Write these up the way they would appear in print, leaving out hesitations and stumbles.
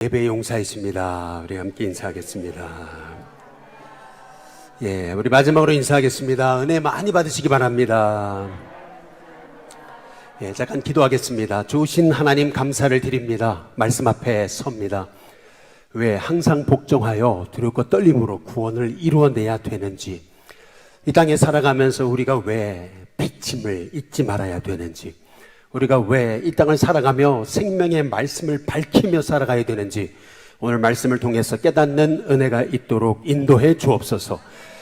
예배 용사이십니다. 우리 함께 인사하겠습니다. 우리 마지막으로 인사하겠습니다. 은혜 많이 받으시기 바랍니다. 잠깐 기도하겠습니다. 주신 하나님 감사를 드립니다. 말씀 앞에 섭니다. 왜 항상 복종하여 두렵고 떨림으로 구원을 이루어내야 되는지, 이 땅에 살아가면서 우리가 왜 비침을 잊지 말아야 되는지, 우리가 왜 이 땅을 살아가며 생명의 말씀을 밝히며 살아가야 되는지 오늘 말씀을 통해서 깨닫는 은혜가 있도록 인도해 주옵소서.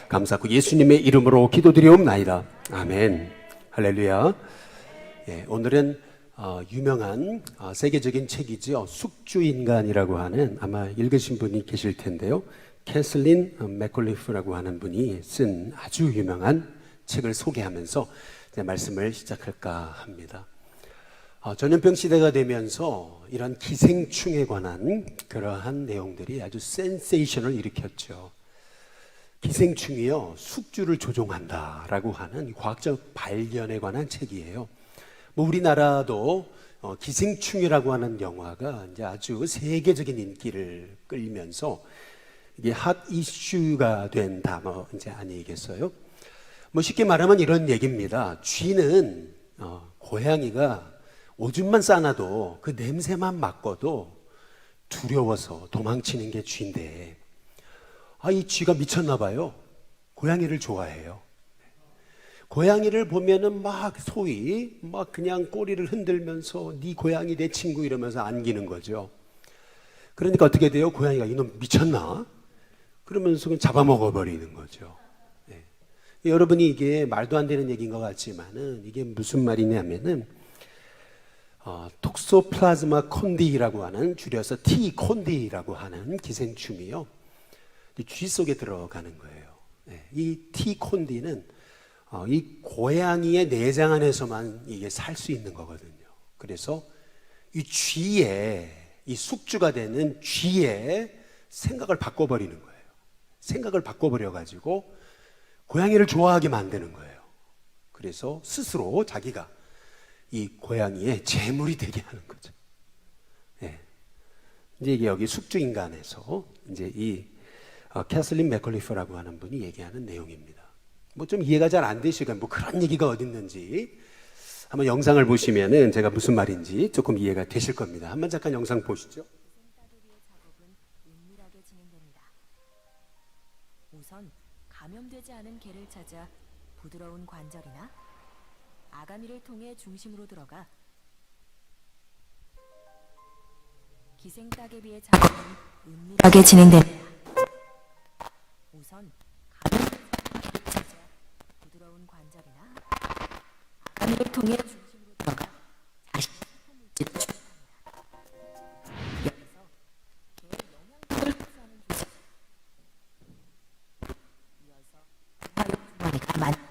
감사하고 예수님의 이름으로 기도드리옵나이다. 아멘. 할렐루야. 오늘은 유명한 세계적인 책이죠. 숙주인간이라고 하는, 아마 읽으신 분이 계실 텐데요. 캐슬린 맥콜리프라고 하는 분이 쓴 아주 유명한 책을 소개하면서 제 말씀을 시작할까 합니다. 전염병 시대가 되면서 이런 기생충에 관한 그러한 내용들이 아주 센세이션을 일으켰죠. 기생충이요, 숙주를 조종한다라고 하는 과학적 발견에 관한 책이에요. 우리나라도 기생충이라고 하는 영화가 이제 아주 세계적인 인기를 끌면서 이게 핫 이슈가 된 단어 이제 아니겠어요? 쉽게 말하면 이런 얘기입니다. 쥐는 고양이가 오줌만 싸놔도 그 냄새만 맡고도 두려워서 도망치는 게 쥐인데, 이 쥐가 미쳤나 봐요. 고양이를 좋아해요. 고양이를 보면은 소위 그냥 꼬리를 흔들면서 네 고양이 내 친구 이러면서 안기는 거죠. 그러니까 어떻게 돼요? 고양이가 이놈 미쳤나? 그러면서 그냥 잡아먹어 버리는 거죠. 여러분이 이게 말도 안 되는 얘기인 것 같지만은 이게 무슨 말이냐면은 톡소플라즈마 콘디라고 하는, 줄여서 T 콘디라고 하는 기생충이요, 쥐 속에 들어가는 거예요. 이 T 콘디는 이 고양이의 내장 안에서만 이게 살 수 있는 거거든요. 그래서 이 쥐의, 이 숙주가 되는 쥐의 생각을 바꿔버리는 거예요. 생각을 바꿔버려가지고 고양이를 좋아하게 만드는 거예요. 그래서 스스로 자기가 이 고양이의 재물이 되게 하는 거죠. 이제 이게 여기 숙주인간에서 이제 이 캐슬린 맥컬리프라고 하는 분이 얘기하는 내용입니다. 좀 이해가 잘 안 되시고 그런 얘기가 어디 있는지 한번 영상을 보시면은 제가 무슨 말인지 조금 이해가 되실 겁니다. 한번 잠깐 영상 보시죠. 우선 감염되지 않은 개를 찾아 부드러운 관절이나 아가미를 통해 중심으로 들어가 기생 따개비의 작업은 은밀하게 진행됩니다. 우선 감염되지 않은 개를 찾아 부드러운 관절이나 아가미를 통해 중심으로 들어가 자신의 물질을 추출합니다. 여기서 개의 영양분을 흡수하는 조직, 이어서 분화용 주머니가 만들어집니다.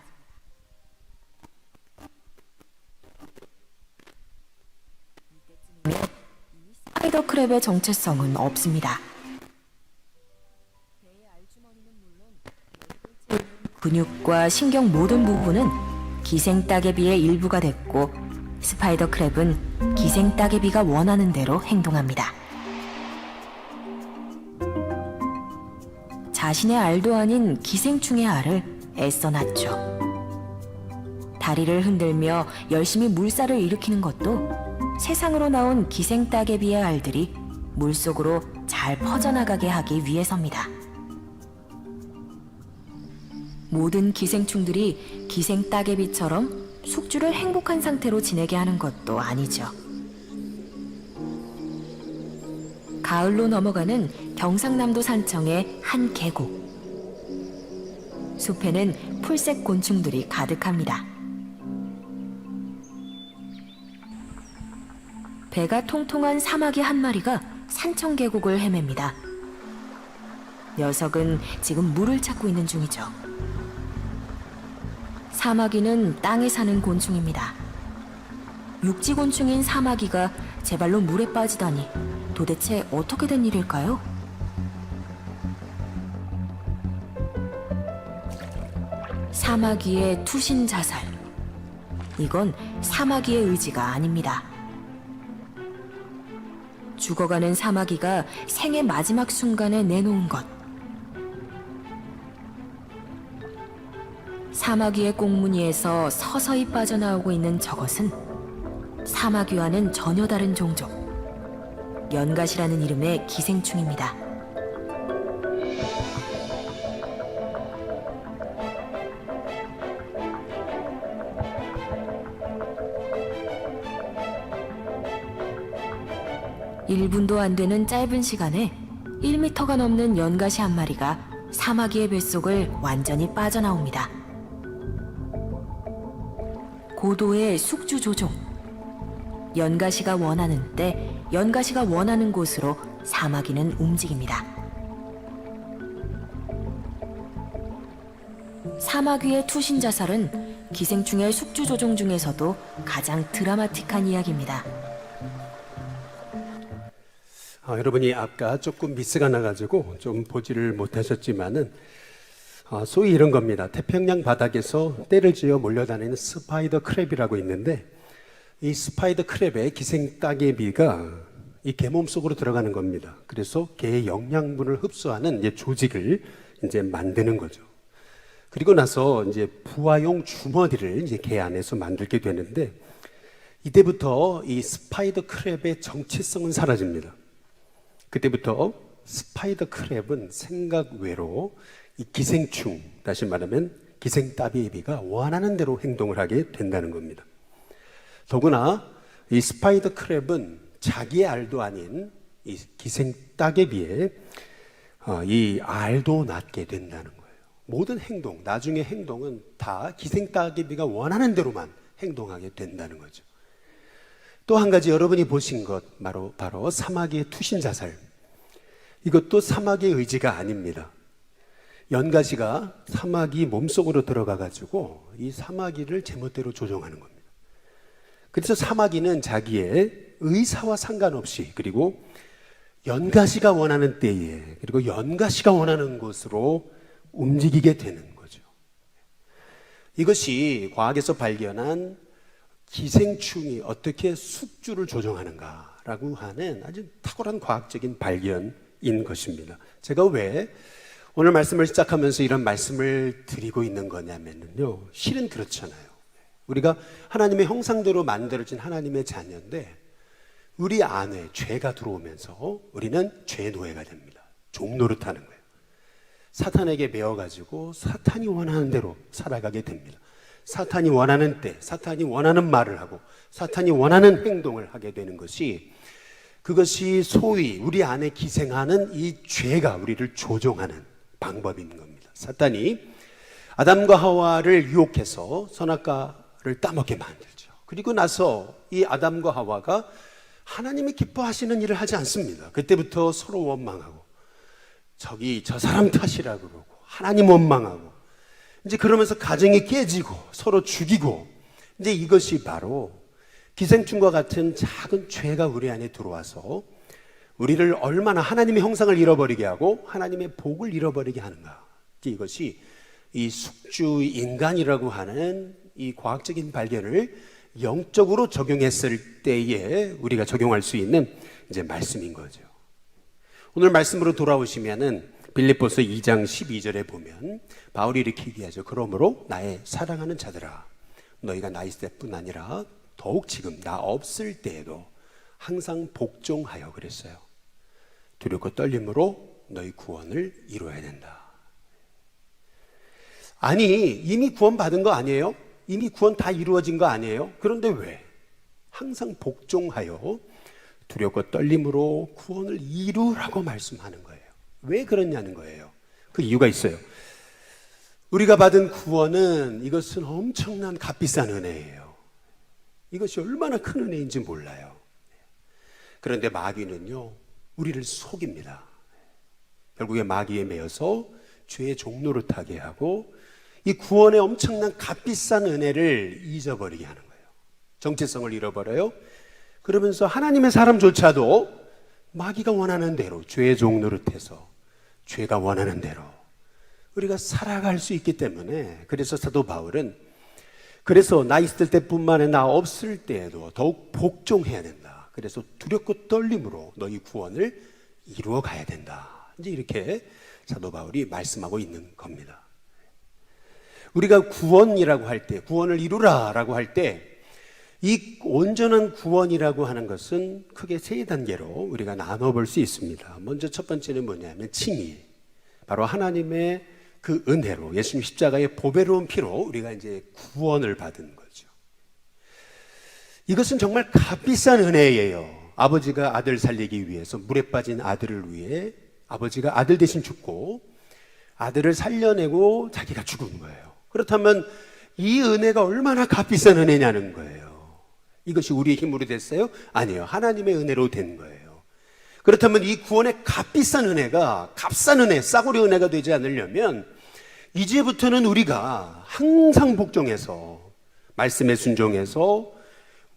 이때쯤이면 이미 스파이더 크랩의 정체성은 없습니다. 배의 알주머니는 물론 근육과 신경 모든 부분은 기생 따개비의 일부가 됐고, 스파이더 크랩은 기생 따개비가 원하는 대로 행동합니다. 자신의 알도 아닌 기생충의 알을 애써 낳죠. 다리를 흔들며 열심히 물살을 일으키는 것도 세상으로 나온 기생 따개비의 알들이 물속으로 잘 퍼져나가게 하기 위해서입니다. 모든 기생충들이 기생 따개비처럼 숙주를 행복한 상태로 지내게 하는 것도 아니죠. 가을로 넘어가는 경상남도 산청의 한 계곡. 숲에는 풀색 곤충들이 가득합니다. 배가 통통한 사마귀 한 마리가 산청 계곡을 헤맵니다. 녀석은 지금 물을 찾고 있는 중이죠. 사마귀는 땅에 사는 곤충입니다. 육지곤충인 사마귀가 제 발로 물에 빠지다니 도대체 어떻게 된 일일까요? 사마귀의 투신 자살. 이건 사마귀의 의지가 아닙니다. 죽어가는 사마귀가 생의 마지막 순간에 내놓은 것. 사마귀의 꽁무니에서 서서히 빠져나오고 있는 저것은 사마귀와는 전혀 다른 종족, 연갓이라는 이름의 기생충입니다. (1분도) 안 되는 짧은 시간에 1미터가 넘는 연갓이 한 마리가 사마귀의 뱃속을 완전히 빠져나옵니다. 고도의 숙주 조종. 연가시가 원하는 때, 연가시가 원하는 곳으로 사마귀는 움직입니다. 사마귀의 투신 자살은 기생충의 숙주 조종 중에서도 가장 드라마틱한 이야기입니다. 여러분이 아까 조금 미스가 나가지고 좀 보지를 못하셨지만은 소위 이런 겁니다. 태평양 바닥에서 떼를 지어 몰려다니는 스파이더 크랩이라고 있는데, 이 스파이더 크랩의 기생 따개비가 이 개 몸속으로 들어가는 겁니다. 그래서 개의 영양분을 흡수하는 이제 조직을 이제 만드는 거죠. 그리고 나서 이제 부화용 주머니를 이제 개 안에서 만들게 되는데, 이때부터 이 스파이더 크랩의 정체성은 사라집니다. 그때부터 스파이더 크랩은 생각 외로 이 기생충, 다시 말하면 기생 따개비가 원하는 대로 행동을 하게 된다는 겁니다. 더구나 이 스파이더 크랩은 자기의 알도 아닌 이 기생 따개비의 이 알도 낳게 된다는 거예요. 모든 행동, 나중의 행동은 다 기생 따개비가 원하는 대로만 행동하게 된다는 거죠. 또 한 가지 여러분이 보신 것, 바로 사마귀의 투신 자살. 이것도 사마귀의 의지가 아닙니다. 연가시가 사마귀 몸속으로 들어가가지고 이 사마귀를 제멋대로 조종하는 겁니다. 그래서 사마귀는 자기의 의사와 상관없이, 그리고 연가시가 원하는 때에, 그리고 연가시가 원하는 곳으로 움직이게 되는 거죠. 이것이 과학에서 발견한 기생충이 어떻게 숙주를 조종하는가라고 하는 아주 탁월한 과학적인 발견인 것입니다. 제가 왜 오늘 말씀을 시작하면서 이런 말씀을 드리고 있는 거냐면요, 실은 그렇잖아요. 우리가 하나님의 형상대로 만들어진 하나님의 자녀인데, 우리 안에 죄가 들어오면서 우리는 죄의 노예가 됩니다. 종노릇하는 거예요. 사탄에게 매어가지고 사탄이 원하는 대로 살아가게 됩니다. 사탄이 원하는 때, 사탄이 원하는 말을 하고, 사탄이 원하는 행동을 하게 되는 것이, 그것이 소위 우리 안에 기생하는 이 죄가 우리를 조종하는 방법인 겁니다. 사탄이 아담과 하와를 유혹해서 선악과를 따먹게 만들죠. 그리고 나서 이 아담과 하와가 하나님이 기뻐하시는 일을 하지 않습니다. 그때부터 서로 원망하고, 저 사람 탓이라고 그러고, 하나님 원망하고, 이제 그러면서 가정이 깨지고 서로 죽이고, 이제 이것이 바로 기생충과 같은 작은 죄가 우리 안에 들어와서 우리를 얼마나 하나님의 형상을 잃어버리게 하고 하나님의 복을 잃어버리게 하는가. 이것이 이 숙주 인간이라고 하는 이 과학적인 발견을 영적으로 적용했을 때에 우리가 적용할 수 있는 이제 말씀인 거죠. 오늘 말씀으로 돌아오시면은 빌립보서 2장 12절에 보면 바울이 이렇게 얘기하죠. 그러므로 나의 사랑하는 자들아, 너희가 나 있을 때뿐 아니라 더욱 지금 나 없을 때에도 항상 복종하여 그랬어요. 두렵고 떨림으로 너희 구원을 이루어야 된다. 아니, 이미 구원받은 거 아니에요? 이미 구원 다 이루어진 거 아니에요? 그런데 왜? 항상 복종하여 두렵고 떨림으로 구원을 이루라고 말씀하는 거예요. 왜 그러냐는 거예요. 그 이유가 있어요. 우리가 받은 구원은, 이것은 엄청난 값비싼 은혜예요. 이것이 얼마나 큰 은혜인지 몰라요. 그런데 마귀는요, 우리를 속입니다. 결국에 마귀에 매여서 죄의 종노릇하게 하고 이 구원의 엄청난 값비싼 은혜를 잊어버리게 하는 거예요. 정체성을 잃어버려요. 그러면서 하나님의 사람조차도 마귀가 원하는 대로 죄의 종노릇해서 죄가 원하는 대로 우리가 살아갈 수 있기 때문에, 그래서 사도 바울은 그래서 나 있을 때뿐만 아니라 나 없을 때에도 더욱 복종해야 된다. 그래서 두렵고 떨림으로 너희 구원을 이루어 가야 된다. 이제 이렇게 사도 바울이 말씀하고 있는 겁니다. 우리가 구원이라고 할 때, 구원을 이루라라고 할 때, 이 온전한 구원이라고 하는 것은 크게 세 단계로 우리가 나눠볼 수 있습니다. 먼저 첫 번째는 뭐냐면 칭의. 바로 하나님의 그 은혜로, 예수님 십자가의 보배로운 피로 우리가 이제 구원을 받은 거죠. 이것은 정말 값비싼 은혜예요. 아버지가 아들 살리기 위해서 물에 빠진 아들을 위해 아버지가 아들 대신 죽고 아들을 살려내고 자기가 죽은 거예요. 그렇다면 이 은혜가 얼마나 값비싼 은혜냐는 거예요. 이것이 우리의 힘으로 됐어요? 아니요. 하나님의 은혜로 된 거예요. 그렇다면 이 구원의 값비싼 은혜가 값싼 은혜, 싸구려 은혜가 되지 않으려면 이제부터는 우리가 항상 복종해서 말씀에 순종해서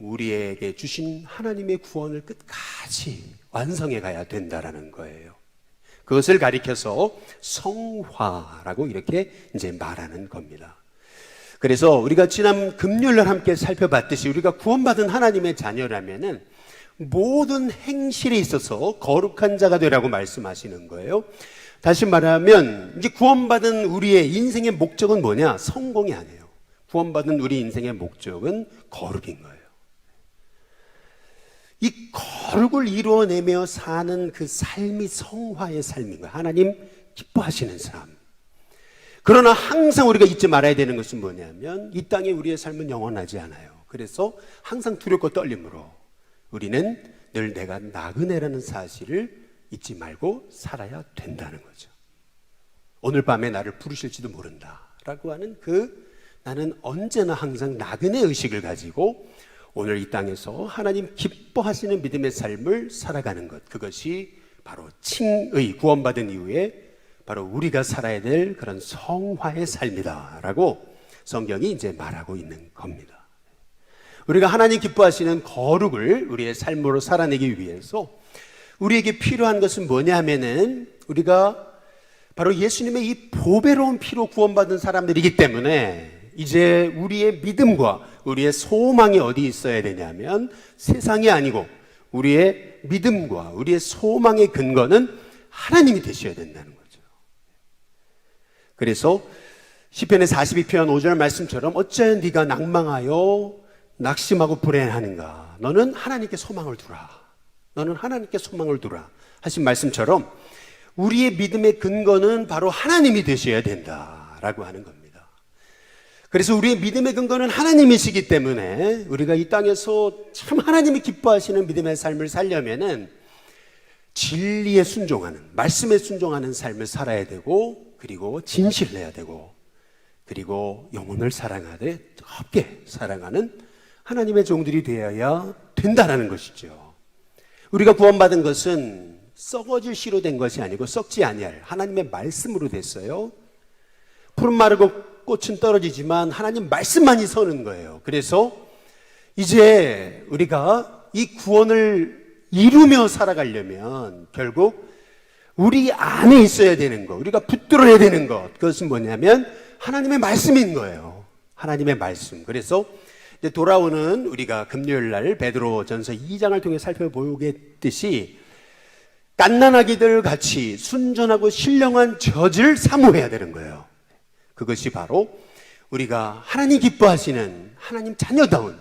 우리에게 주신 하나님의 구원을 끝까지 완성해 가야 된다라는 거예요. 그것을 가리켜서 성화라고 이렇게 이제 말하는 겁니다. 그래서 우리가 지난 금요일날 함께 살펴봤듯이 우리가 구원받은 하나님의 자녀라면은 모든 행실에 있어서 거룩한 자가 되라고 말씀하시는 거예요. 다시 말하면 이제 구원받은 우리의 인생의 목적은 뭐냐? 성공이 아니에요. 구원받은 우리 인생의 목적은 거룩인 거예요. 이 거룩을 이루어내며 사는 그 삶이 성화의 삶인 거예요. 하나님 기뻐하시는 삶. 그러나 항상 우리가 잊지 말아야 되는 것은 뭐냐면 이 땅에 우리의 삶은 영원하지 않아요. 그래서 항상 두렵고 떨림으로 우리는 늘 내가 나그네라는 사실을 잊지 말고 살아야 된다는 거죠. 오늘 밤에 나를 부르실지도 모른다 라고 하는 나는 언제나 항상 나그네 의식을 가지고 오늘 이 땅에서 하나님 기뻐하시는 믿음의 삶을 살아가는 것, 그것이 바로 칭의, 구원받은 이후에 바로 우리가 살아야 될 그런 성화의 삶이다라고 성경이 이제 말하고 있는 겁니다. 우리가 하나님 기뻐하시는 거룩을 우리의 삶으로 살아내기 위해서 우리에게 필요한 것은 뭐냐면은 우리가 바로 예수님의 이 보배로운 피로 구원받은 사람들이기 때문에 이제 우리의 믿음과 우리의 소망이 어디 있어야 되냐면 세상이 아니고 우리의 믿음과 우리의 소망의 근거는 하나님이 되셔야 된다는 거죠. 그래서 시편의 42편 5절 말씀처럼 어찌하여 네가 낭망하여 낙심하고 불행하는가? 너는 하나님께 소망을 두라. 너는 하나님께 소망을 두라 하신 말씀처럼 우리의 믿음의 근거는 바로 하나님이 되셔야 된다라고 하는 겁니다. 그래서 우리의 믿음의 근거는 하나님이시기 때문에 우리가 이 땅에서 참 하나님이 기뻐하시는 믿음의 삶을 살려면은 진리에 순종하는, 말씀에 순종하는 삶을 살아야 되고, 그리고 진실해야 되고, 그리고 영혼을 사랑하되 뜨겁게 사랑하는 하나님의 종들이 되어야 된다라는 것이죠. 우리가 구원받은 것은 썩어질 씨로 된 것이 아니고 썩지 아니할 하나님의 말씀으로 됐어요. 푸른 마르고 꽃은 떨어지지만 하나님 말씀만이 서는 거예요. 그래서 이제 우리가 이 구원을 이루며 살아가려면 결국 우리 안에 있어야 되는 것, 우리가 붙들어야 되는 것, 그것은 뭐냐면 하나님의 말씀인 거예요. 하나님의 말씀. 그래서 이제 돌아오는 우리가 금요일 날 베드로전서 2장을 통해 살펴보겠듯이 갓난아기들 같이 순전하고 신령한 젖을 사모해야 되는 거예요. 그것이 바로 우리가 하나님 기뻐하시는 하나님 자녀다운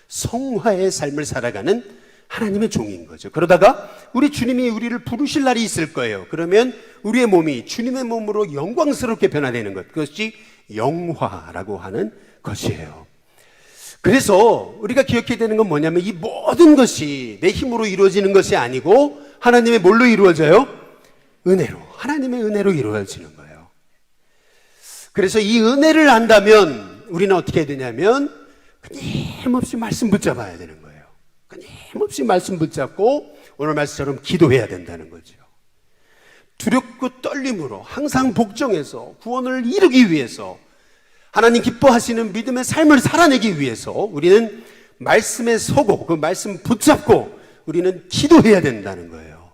성화의 삶을 살아가는 하나님의 종인 거죠. 그러다가 우리 주님이 우리를 부르실 날이 있을 거예요. 그러면 우리의 몸이 주님의 몸으로 영광스럽게 변화되는 것, 그것이 영화라고 하는 것이에요. 그래서 우리가 기억해야 되는 건 뭐냐면 이 모든 것이 내 힘으로 이루어지는 것이 아니고 하나님의 뭘로 이루어져요? 은혜로, 하나님의 은혜로 이루어지는 거예요. 그래서 이 은혜를 안다면 우리는 어떻게 해야 되냐면 끊임없이 말씀 붙잡아야 되는 거예요. 끊임없이 말씀 붙잡고 오늘 말씀처럼 기도해야 된다는 거죠. 두렵고 떨림으로 항상 복종해서 구원을 이루기 위해서 하나님 기뻐하시는 믿음의 삶을 살아내기 위해서 우리는 말씀에 서고 그 말씀 붙잡고 우리는 기도해야 된다는 거예요.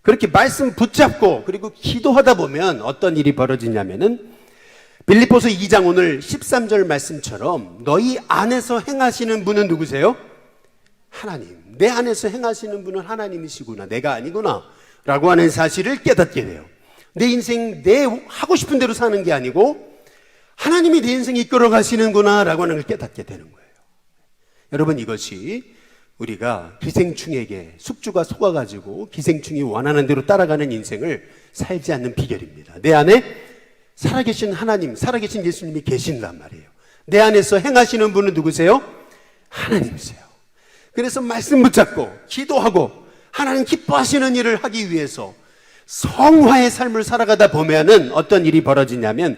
그렇게 말씀 붙잡고 그리고 기도하다 보면 어떤 일이 벌어지냐면은 빌립보서 2장 오늘 13절 말씀처럼 너희 안에서 행하시는 분은 누구세요? 하나님. 내 안에서 행하시는 분은 하나님이시구나, 내가 아니구나 라고 하는 사실을 깨닫게 돼요. 내 인생 내 하고 싶은 대로 사는 게 아니고 하나님이 내 인생 이끌어 가시는구나 라고 하는 걸 깨닫게 되는 거예요. 여러분, 이것이 우리가 기생충에게 숙주가 속아가지고 기생충이 원하는 대로 따라가는 인생을 살지 않는 비결입니다. 내 안에 살아계신 하나님, 살아계신 예수님이 계신단 말이에요. 내 안에서 행하시는 분은 누구세요? 하나님이세요. 그래서 말씀 붙잡고 기도하고 하나님 기뻐하시는 일을 하기 위해서 성화의 삶을 살아가다 보면은 어떤 일이 벌어지냐면,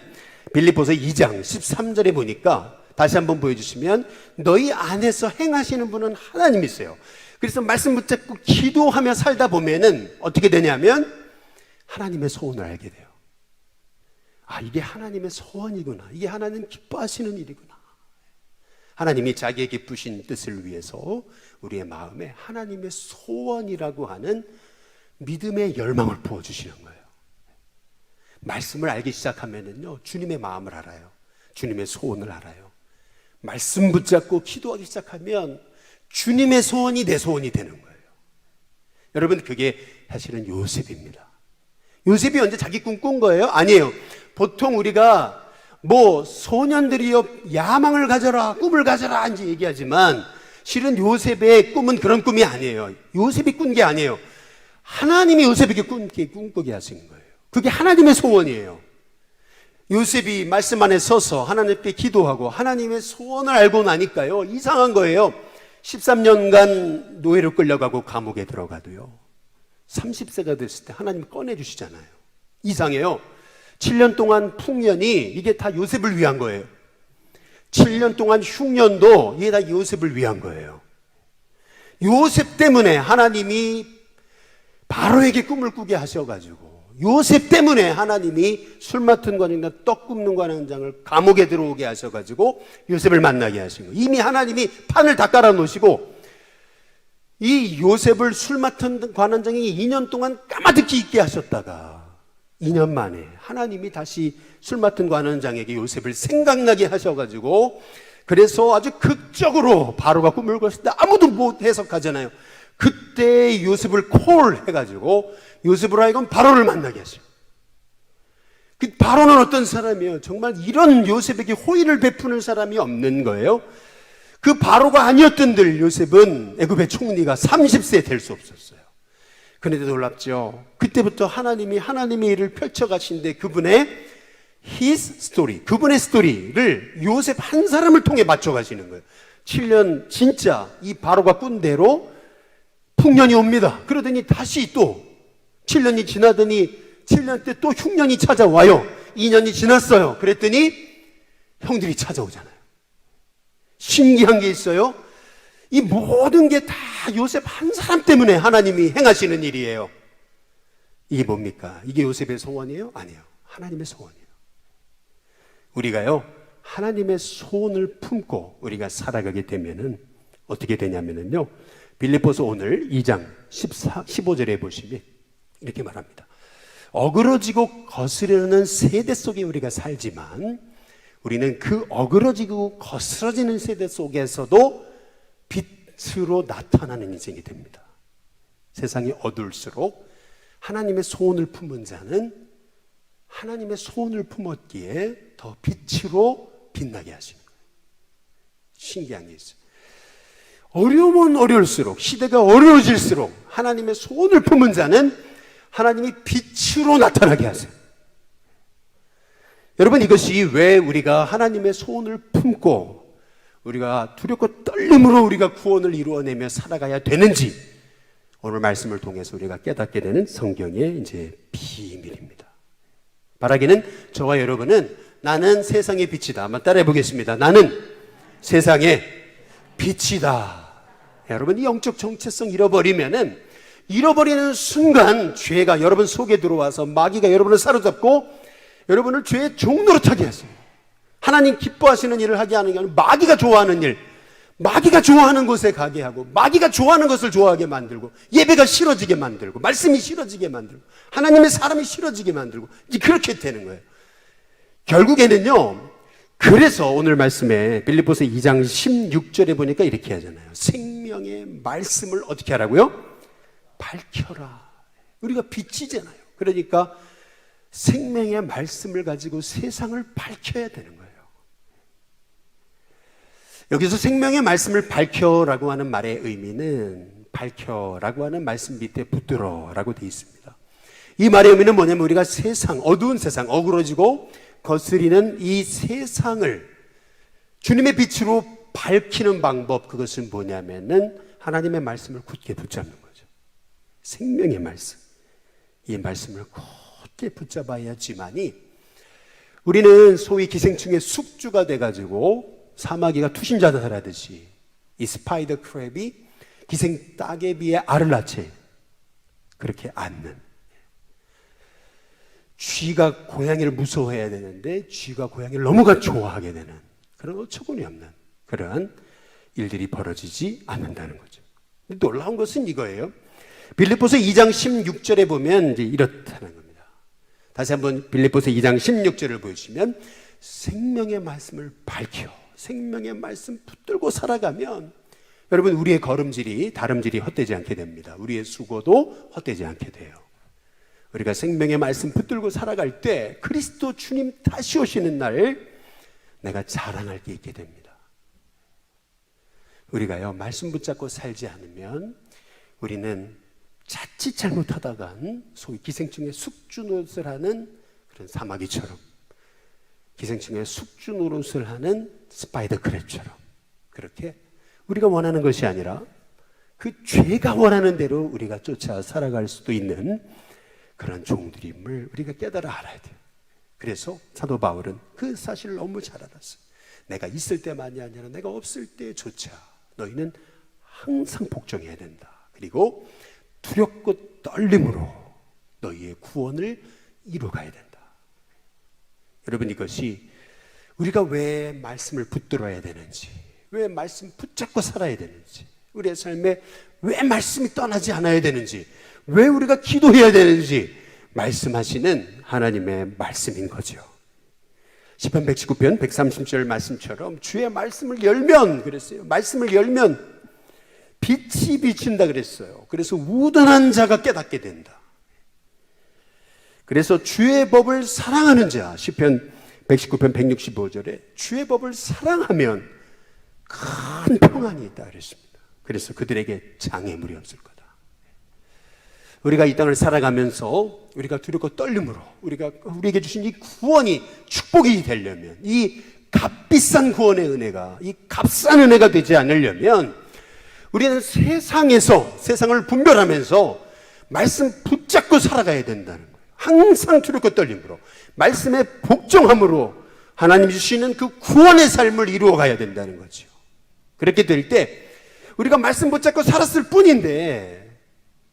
빌립보서 2장 13절에 보니까, 다시 한번 보여주시면, 너희 안에서 행하시는 분은 하나님이세요. 그래서 말씀 붙잡고 기도하며 살다 보면은 어떻게 되냐면 하나님의 소원을 알게 돼요. 아, 이게 하나님의 소원이구나, 이게 하나님 기뻐하시는 일이구나. 하나님이 자기의 기쁘신 뜻을 위해서 우리의 마음에 하나님의 소원이라고 하는 믿음의 열망을 부어주시는 거예요. 말씀을 알기 시작하면은요, 주님의 마음을 알아요. 주님의 소원을 알아요. 말씀 붙잡고 기도하기 시작하면 주님의 소원이 내 소원이 되는 거예요. 여러분, 그게 사실은 요셉입니다. 요셉이 언제 자기 꿈 꾼 거예요? 아니에요. 보통 우리가 뭐 소년들이여 야망을 가져라, 꿈을 가져라 이제 얘기하지만, 실은 요셉의 꿈은 그런 꿈이 아니에요. 요셉이 꾼 게 아니에요. 하나님이 요셉에게 꿈꾸게 하신 거예요. 그게 하나님의 소원이에요. 요셉이 말씀 안에 서서 하나님께 기도하고 하나님의 소원을 알고 나니까요, 이상한 거예요. 13년간 노예로 끌려가고 감옥에 들어가도요, 30세가 됐을 때 하나님 꺼내주시잖아요. 이상해요. 7년 동안 풍년이 이게 다 요셉을 위한 거예요. 7년 동안 흉년도 이게 다 요셉을 위한 거예요. 요셉 때문에 하나님이 바로에게 꿈을 꾸게 하셔가지고, 요셉 때문에 하나님이 술 맡은 관원이나 떡 굽는 관원장을 감옥에 들어오게 하셔가지고 요셉을 만나게 하신 거예요. 이미 하나님이 판을 다 깔아 놓으시고, 이 요셉을 술 맡은 관원장이 2년 동안 까마득히 있게 하셨다가 2년 만에 하나님이 다시 술 맡은 관원장에게 요셉을 생각나게 하셔가지고, 그래서 아주 극적으로 바로가 꿈을 꿨을 때 아무도 못 해석하잖아요. 그때 요셉을 콜해가지고 요셉으로 하여금 바로를 만나게 하셔요. 그 바로는 어떤 사람이에요? 정말 이런 요셉에게 호의를 베푸는 사람이 없는 거예요. 그 바로가 아니었던들 요셉은 애굽의 총리가 30세 될 수 없었어요. 그런데 놀랍죠. 그때부터 하나님이 하나님의 일을 펼쳐가신데, 그분의 his story, 그분의 스토리를 요셉 한 사람을 통해 맞춰가시는 거예요. 7년 진짜 이 바로가 꾼 대로 풍년이 옵니다. 그러더니 다시 또 7년이 지나더니 7년 때 또 흉년이 찾아와요. 2년이 지났어요. 그랬더니 형들이 찾아오잖아요. 신기한 게 있어요. 이 모든 게 다 요셉 한 사람 때문에 하나님이 행하시는 일이에요. 이게 뭡니까? 이게 요셉의 소원이에요? 아니에요. 하나님의 소원이에요. 우리가요, 하나님의 소원을 품고 우리가 살아가게 되면은 어떻게 되냐면은요, 빌립보서 오늘 2장 15절에 보시면 이렇게 말합니다. 어그러지고 거스르는 세대 속에 우리가 살지만 우리는 그 어그러지고 거스러지는 세대 속에서도 빛으로 나타나는 인생이 됩니다. 세상이 어두울수록 하나님의 소원을 품은 자는 하나님의 소원을 품었기에 더 빛으로 빛나게 하시는 거예요. 신기한 게 있어요. 어려우면 어려울수록, 시대가 어려워질수록 하나님의 소원을 품은 자는 하나님이 빛으로 나타나게 하세요. 여러분, 이것이 왜 우리가 하나님의 소원을 품고 우리가 두렵고 떨림으로 우리가 구원을 이루어내며 살아가야 되는지 오늘 말씀을 통해서 우리가 깨닫게 되는 성경의 이제 비밀입니다. 바라기는 저와 여러분은 나는 세상의 빛이다. 한번 따라해 보겠습니다. 나는 세상의 빛이다. 여러분, 이 영적 정체성 잃어버리는 순간 죄가 여러분 속에 들어와서 마귀가 여러분을 사로잡고 여러분을 죄의 종로로 타게 하세요. 하나님 기뻐하시는 일을 하게 하는 게 아니라 마귀가 좋아하는 일, 마귀가 좋아하는 곳에 가게 하고 마귀가 좋아하는 것을 좋아하게 만들고 예배가 싫어지게 만들고 말씀이 싫어지게 만들고 하나님의 사람이 싫어지게 만들고 이제 그렇게 되는 거예요. 결국에는요, 그래서 오늘 말씀에 빌립보서 2장 16절에 보니까 이렇게 하잖아요. 생명의 말씀을 어떻게 하라고요? 밝혀라. 우리가 빛이잖아요. 그러니까 생명의 말씀을 가지고 세상을 밝혀야 되는 거예요. 여기서 생명의 말씀을 밝혀라고 하는 말의 의미는 밝혀라고 하는 말씀 밑에 붙들어라고 되어 있습니다. 이 말의 의미는 뭐냐면 우리가 세상, 어두운 세상, 어그러지고 거스리는 이 세상을 주님의 빛으로 밝히는 방법, 그것은 뭐냐면은 하나님의 말씀을 굳게 붙잡는 거죠. 생명의 말씀. 이 말씀을 굳게 붙잡아야지만이 우리는 소위 기생충의 숙주가 돼가지고 사마귀가 투신자들 하듯이 이 스파이더 크랩이 기생 따개비의 알을 낳지 그렇게 않는, 쥐가 고양이를 무서워해야 되는데 쥐가 고양이를 너무가 좋아하게 되는 그런 어처구니 없는 그러한 일들이 벌어지지 않는다는 거죠. 놀라운 것은 이거예요. 빌립보서 2장 16절에 보면 이제 이렇다는 겁니다. 다시 한번 빌립보서 2장 16절을 보시면 생명의 말씀을 밝혀 생명의 말씀 붙들고 살아가면 여러분 우리의 걸음질이 다름질이 헛되지 않게 됩니다. 우리의 수고도 헛되지 않게 돼요. 우리가 생명의 말씀 붙들고 살아갈 때 그리스도 주님 다시 오시는 날 내가 자랑할 게 있게 됩니다. 우리가요 말씀 붙잡고 살지 않으면 우리는 자칫 잘못하다간 소위 기생충의 숙주 노릇을 하는 그런 사마귀처럼, 기생충의 숙주 노릇을 하는 스파이더 크랩처럼 그렇게 우리가 원하는 것이 아니라 그 죄가 원하는 대로 우리가 쫓아 살아갈 수도 있는 그런 종들임을 우리가 깨달아 알아야 돼요. 그래서 사도 바울은 그 사실을 너무 잘 알았어요. 내가 있을 때만이 아니라 내가 없을 때조차 너희는 항상 복종해야 된다. 그리고 두렵고 떨림으로 너희의 구원을 이루어가야 된다. 여러분 이것이 우리가 왜 말씀을 붙들어야 되는지, 왜 말씀 붙잡고 살아야 되는지, 우리의 삶에 왜 말씀이 떠나지 않아야 되는지, 왜 우리가 기도해야 되는지 말씀하시는 하나님의 말씀인 거죠. 시편 119편 130절 말씀처럼 주의 말씀을 열면 그랬어요. 말씀을 열면 빛이 비친다 그랬어요. 그래서 우둔한 자가 깨닫게 된다. 그래서 주의 법을 사랑하는 자, 시편 119편 165절에 주의 법을 사랑하면 큰 평안이 있다 그랬습니다. 그래서 그들에게 장애물이 없을 거다. 우리가 이 땅을 살아가면서 우리가 두렵고 떨림으로 우리에게 주신 이 구원이 축복이 되려면, 이 값비싼 구원의 은혜가 이 값싼 은혜가 되지 않으려면 우리는 세상을 분별하면서 말씀 붙잡고 살아가야 된다는 거예요. 항상 두렵고 떨림으로 말씀에 복종함으로 하나님이 주시는 그 구원의 삶을 이루어 가야 된다는 거죠. 그렇게 될 때 우리가 말씀 붙잡고 살았을 뿐인데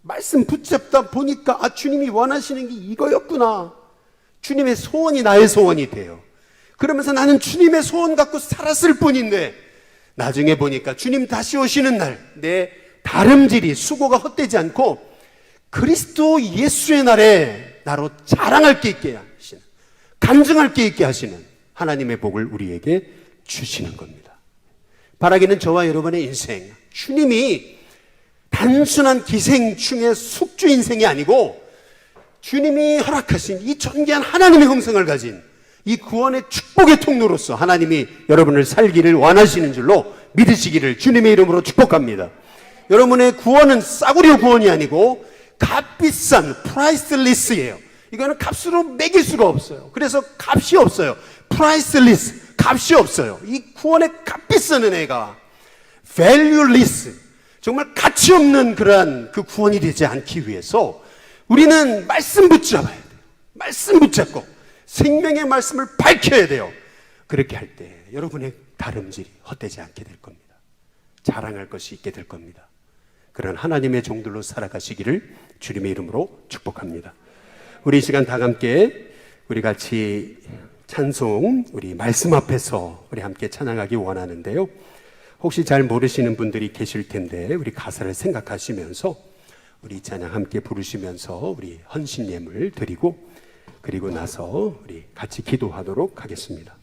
말씀 붙잡다 보니까 주님이 원하시는 게 이거였구나. 주님의 소원이 나의 소원이 돼요. 그러면서 나는 주님의 소원 갖고 살았을 뿐인데 나중에 보니까 주님 다시 오시는 날 내 다름질이 수고가 헛되지 않고 그리스도 예수의 날에 나로 자랑할 게 있게 하시는, 간증할 게 있게 하시는 하나님의 복을 우리에게 주시는 겁니다. 바라기는 저와 여러분의 인생, 주님이 단순한 기생충의 숙주 인생이 아니고 주님이 허락하신 이 존귀한 하나님의 형성을 가진 이 구원의 축복의 통로로서 하나님이 여러분을 살기를 원하시는 줄로 믿으시기를 주님의 이름으로 축복합니다. 여러분의 구원은 싸구려 구원이 아니고 값비싼 프라이스리스예요. 이거는 값으로 매길 수가 없어요. 그래서 값이 없어요. 프라이스리스, 값이 없어요. 이 구원의 값비싼 은혜가 valueless, 정말 가치 없는 그러한 그 구원이 되지 않기 위해서 우리는 말씀 붙잡아야 돼요. 말씀 붙잡고 생명의 말씀을 밝혀야 돼요. 그렇게 할 때 여러분의 다름질이 헛되지 않게 될 겁니다. 자랑할 것이 있게 될 겁니다. 그런 하나님의 종들로 살아가시기를 주님의 이름으로 축복합니다. 우리 이 시간 다 함께 우리 같이 찬송, 우리 말씀 앞에서 우리 함께 찬양하기 원하는데요. 혹시 잘 모르시는 분들이 계실 텐데 우리 가사를 생각하시면서 우리 찬양 함께 부르시면서 우리 헌신 예물 드리고 그리고 나서 우리 같이 기도하도록 하겠습니다.